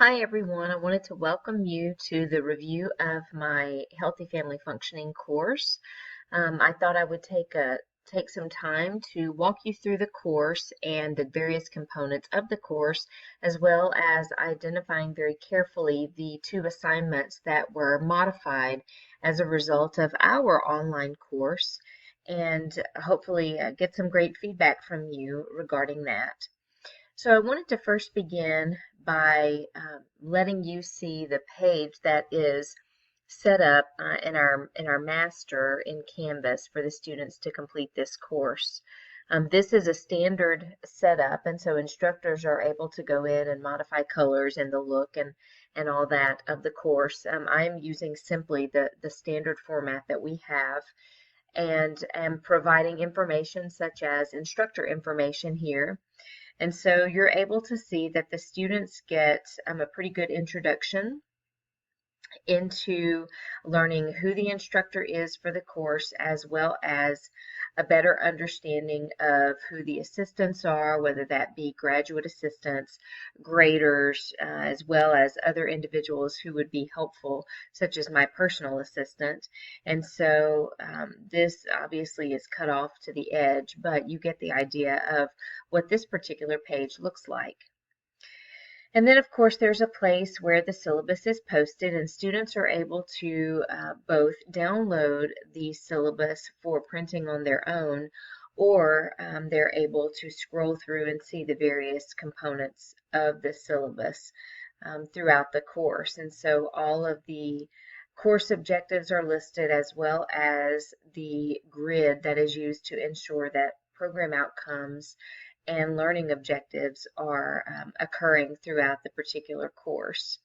Hi everyone, I wanted to welcome you to the review of my Healthy Family Functioning course. I thought I would take some time to walk you through the course and the various components of the course, as well as identifying very carefully the two assignments that were modified as a result of our online course, and hopefully get some great feedback from you regarding that. So I wanted to first begin by letting you see the page that is set up in our master in Canvas for the students to complete this course. This is a standard setup, and so instructors are able to go in and modify colors and the look and all that of the course. I am using simply the standard format that we have, and am providing information such as instructor information here. And so you're able to see that the students get a pretty good introduction into learning who the instructor is for the course, as well as a better understanding of who the assistants are, whether that be graduate assistants, graders, as well as other individuals who would be helpful, such as my personal assistant. And so this obviously is cut off to the edge, but you get the idea of what this particular page looks like. And then, of course, there's a place where the syllabus is posted, and students are able to both download the syllabus for printing on their own, or they're able to scroll through and see the various components of the syllabus throughout the course. And so all of the course objectives are listed, as well as the grid that is used to ensure that program outcomes and learning objectives are occurring throughout the particular course.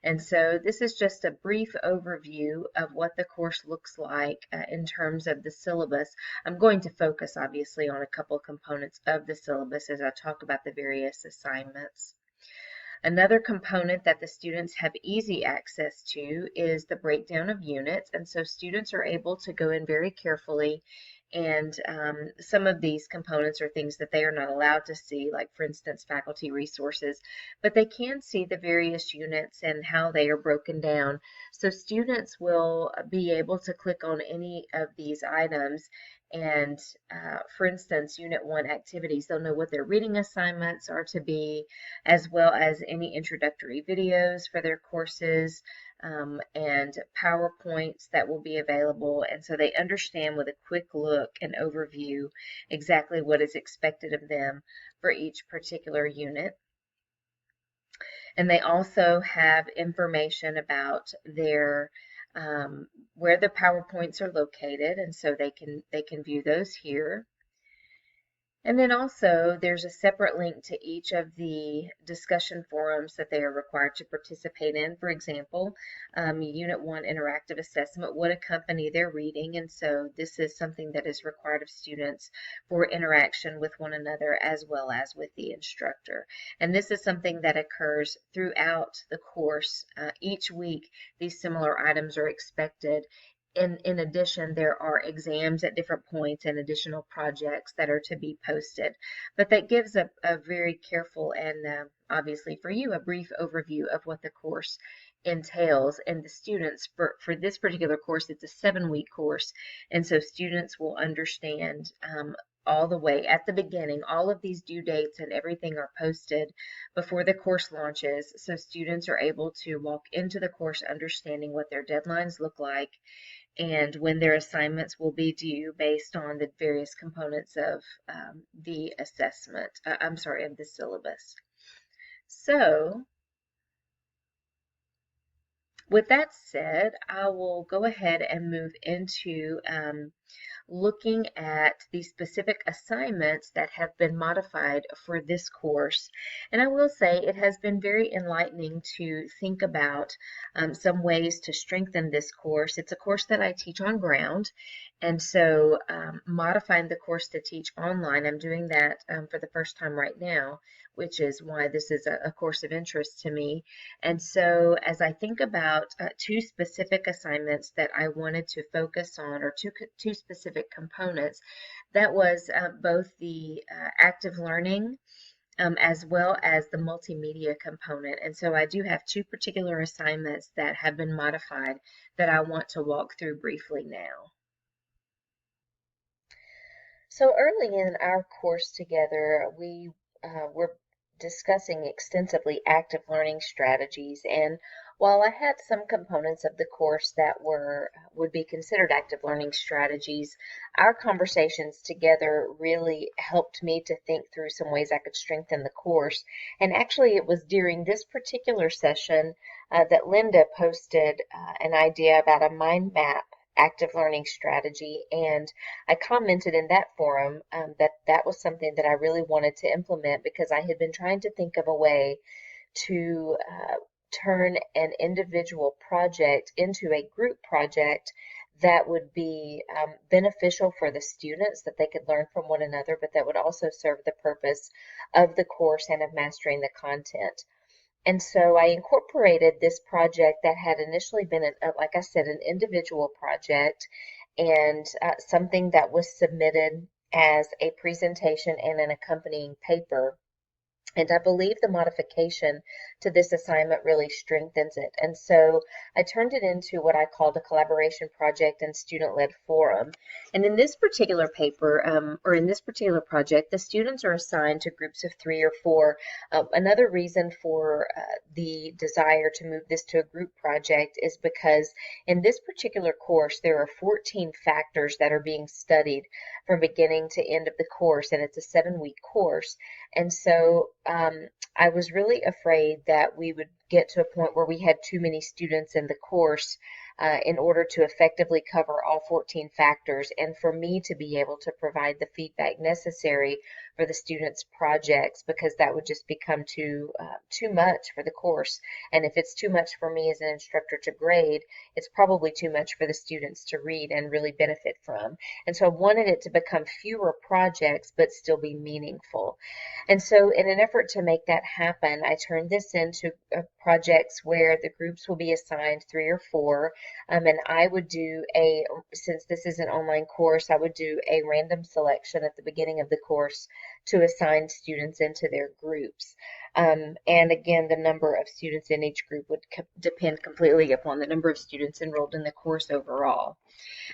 And so this is just a brief overview of what the course looks like in terms of the syllabus. I'm going to focus obviously on a couple components of the syllabus as I talk about the various assignments. Another component that the students have easy access to is the breakdown of units, and so students are able to go in very carefully, and some of these components are things that they are not allowed to see, like for instance faculty resources, but they can see the various units and how they are broken down. So students will be able to click on any of these items, and for instance, Unit 1 activities, they'll know what their reading assignments are to be, as well as any introductory videos for their courses, and PowerPoints that will be available. And so they understand with a quick look and overview exactly what is expected of them for each particular unit. And they also have information about their where the PowerPoints are located, and so they can view those here. And then also there's a separate link to each of the discussion forums that they are required to participate in. For example, Unit 1 interactive assessment would accompany their reading, and so this is something that is required of students for interaction with one another as well as with the instructor. And this is something that occurs throughout the course. Each week these similar items are expected. In addition, there are exams at different points and additional projects that are to be posted. But that gives a very careful and obviously for you, a brief overview of what the course entails. And the students, for this particular course, it's a 7-week course. And so students will understand all the way at the beginning. All of these due dates and everything are posted before the course launches. So students are able to walk into the course understanding what their deadlines look like and when their assignments will be due based on the various components of the assessment, of the syllabus. So with that said, I will go ahead and move into looking at the specific assignments that have been modified for this course. And I will say it has been very enlightening to think about some ways to strengthen this course. It's a course that I teach on ground, and so modifying the course to teach online, I'm doing that for the first time right now, which is why this is a course of interest to me. And so as I think about two specific assignments that I wanted to focus on, or two specific components, that was both the active learning as well as the multimedia component. And so I do have two particular assignments that have been modified that I want to walk through briefly now. So early in our course together, we were discussing extensively active learning strategies. And while I had some components of the course that would be considered active learning strategies, our conversations together really helped me to think through some ways I could strengthen the course. And actually, it was during this particular session that Linda posted an idea about a mind map active learning strategy, and I commented in that forum that that was something that I really wanted to implement because I had been trying to think of a way to turn an individual project into a group project that would be beneficial for the students, that they could learn from one another, but that would also serve the purpose of the course and of mastering the content. And so I incorporated this project that had initially been, like I said, an individual project and something that was submitted as a presentation and an accompanying paper. And I believe the modification to this assignment really strengthens it. And so I turned it into what I called a collaboration project and student-led forum. And in this particular paper, or in this particular project, the students are assigned to groups of 3 or 4. Another reason for the desire to move this to a group project is because in this particular course, there are 14 factors that are being studied from beginning to end of the course, and it's a 7-week course. And so I was really afraid that we would get to a point where we had too many students in the course in order to effectively cover all 14 factors, and for me to be able to provide the feedback necessary for the students' projects, because that would just become too much for the course. And if it's too much for me as an instructor to grade, it's probably too much for the students to read and really benefit from. And so I wanted it to become fewer projects but still be meaningful. And so in an effort to make that happen, I turned this into projects where the groups will be assigned 3 or 4, and I would do since this is an online course, I would do a random selection at the beginning of the course to assign students into their groups. And again, the number of students in each group would depend completely upon the number of students enrolled in the course overall.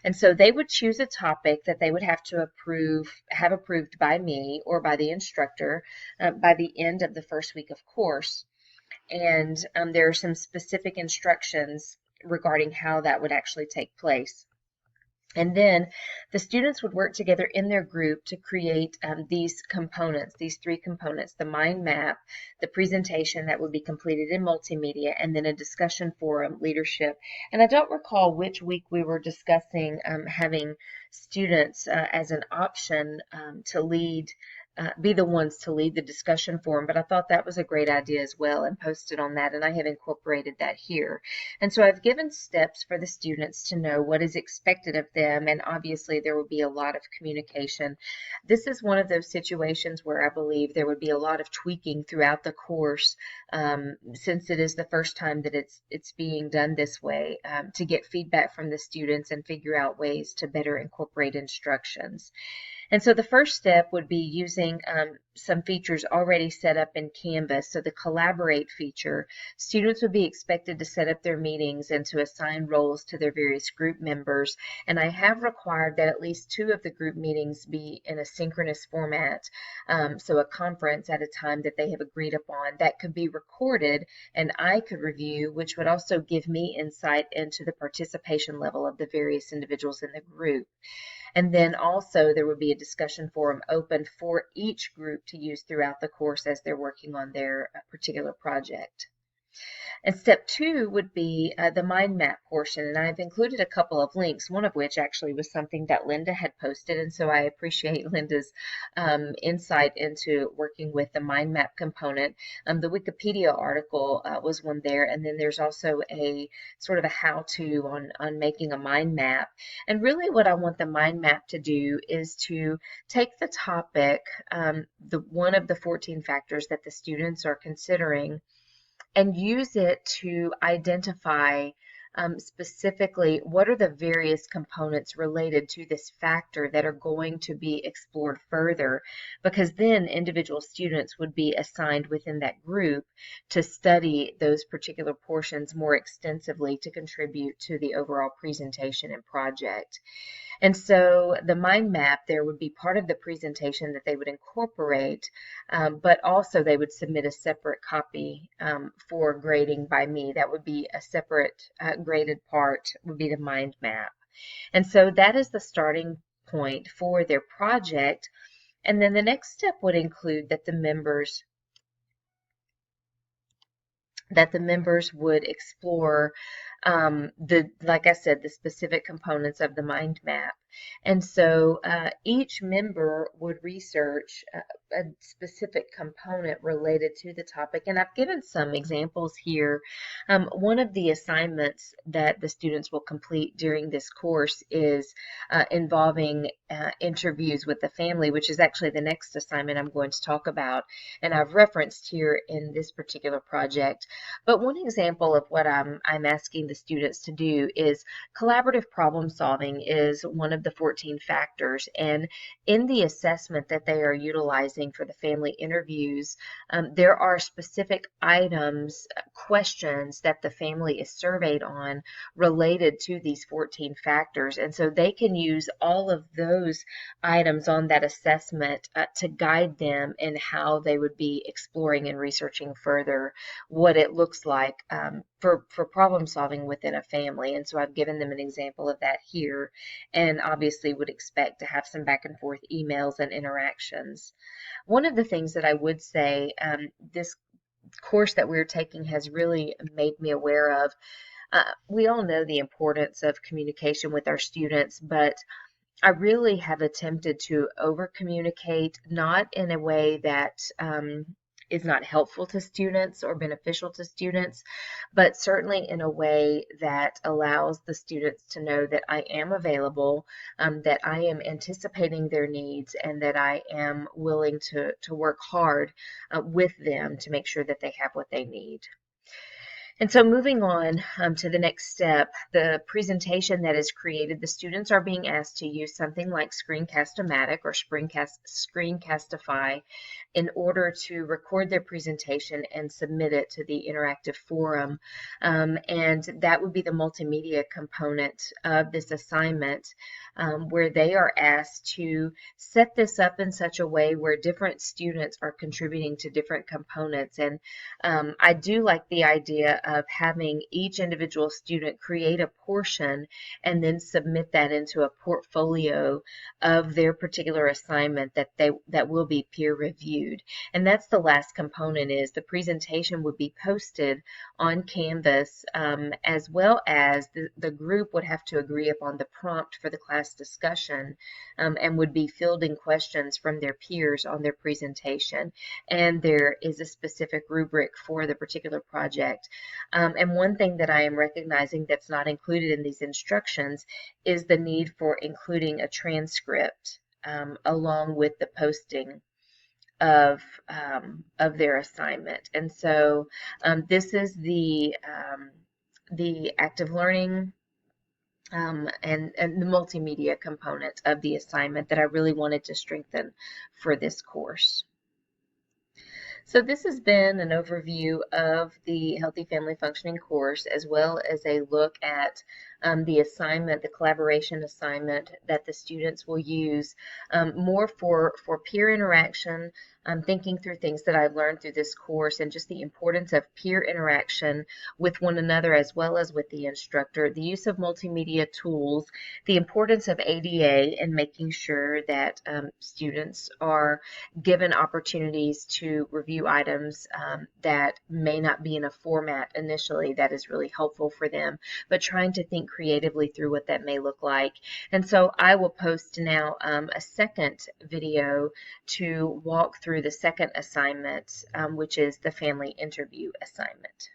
And so they would choose a topic that they would have to have approved by me or by the instructor by the end of the first week of course. And there are some specific instructions regarding how that would actually take place. And then the students would work together in their group to create these components, these 3 components: the mind map, the presentation that would be completed in multimedia, and then a discussion forum, leadership. And I don't recall which week we were discussing having students as an option to be the ones to lead the discussion forum, but I thought that was a great idea as well and posted on that, and I have incorporated that here. And so I've given steps for the students to know what is expected of them, and obviously there will be a lot of communication. This is one of those situations where I believe there would be a lot of tweaking throughout the course, since it is the first time that it's being done this way, to get feedback from the students and figure out ways to better incorporate instructions. And so the first step would be using some features already set up in Canvas. So the Collaborate feature, students would be expected to set up their meetings and to assign roles to their various group members. And I have required that at least 2 of the group meetings be in a synchronous format, so a conference at a time that they have agreed upon that could be recorded and I could review, which would also give me insight into the participation level of the various individuals in the group. And then also there would be a discussion forum open for each group to use throughout the course as they're working on their particular project. And step 2 would be the mind map portion, and I've included a couple of links, one of which actually was something that Linda had posted, and so I appreciate Linda's insight into working with the mind map component. The Wikipedia article was one there, and then there's also a sort of a how-to on making a mind map. And really what I want the mind map to do is to take the topic, one of the 14 factors that the students are considering, and use it to identify specifically what are the various components related to this factor that are going to be explored further, because then individual students would be assigned within that group to study those particular portions more extensively to contribute to the overall presentation and project. And so the mind map there would be part of the presentation that they would incorporate, but also they would submit a separate copy for grading by me. That would be a separate graded part, would be the mind map. And so that is the starting point for their project. And then the next step would include that the members would explore like I said, the specific components of the mind map. And so each member would research a specific component related to the topic. And I've given some examples here. One of the assignments that the students will complete during this course is involving interviews with the family, which is actually the next assignment I'm going to talk about. And I've referenced here in this particular project. But one example of what I'm asking the students to do is collaborative problem solving is one of the 14 factors. And in the assessment that they are utilizing for the family interviews, there are specific items, questions that the family is surveyed on related to these 14 factors. And so they can use all of those items on that assessment to guide them in how they would be exploring and researching further what it looks like for problem solving within a family. And so I've given them an example of that here, and obviously would expect to have some back and forth emails and interactions. One of the things that I would say this course that we're taking has really made me aware of, we all know the importance of communication with our students, but I really have attempted to over communicate, not in a way that is not helpful to students or beneficial to students, but certainly in a way that allows the students to know that I am available, that I am anticipating their needs, and that I am willing to work hard with them to make sure that they have what they need. And so moving on to the next step, the presentation that is created, the students are being asked to use something like Screencast-O-Matic or Screencastify in order to record their presentation and submit it to the interactive forum. And that would be the multimedia component of this assignment, where they are asked to set this up in such a way where different students are contributing to different components. And I do like the idea of having each individual student create a portion and then submit that into a portfolio of their particular assignment that will be peer reviewed. And that's the last component, is the presentation would be posted on Canvas, as well as the group would have to agree upon the prompt for the class discussion, and would be fielding questions from their peers on their presentation. And there is a specific rubric for the particular project. And one thing that I am recognizing that's not included in these instructions is the need for including a transcript along with the posting of their assignment. And so this is the active learning and the multimedia component of the assignment that I really wanted to strengthen for this course. So this has been an overview of the Healthy Family Functioning course, as well as a look at the assignment, the collaboration assignment that the students will use more for peer interaction, thinking through things that I've learned through this course, and just the importance of peer interaction with one another as well as with the instructor, the use of multimedia tools, the importance of ADA, and making sure that students are given opportunities to review items that may not be in a format initially that is really helpful for them, but trying to think creatively through what that may look like. And so I will post now a second video to walk through the second assignment, which is the family interview assignment.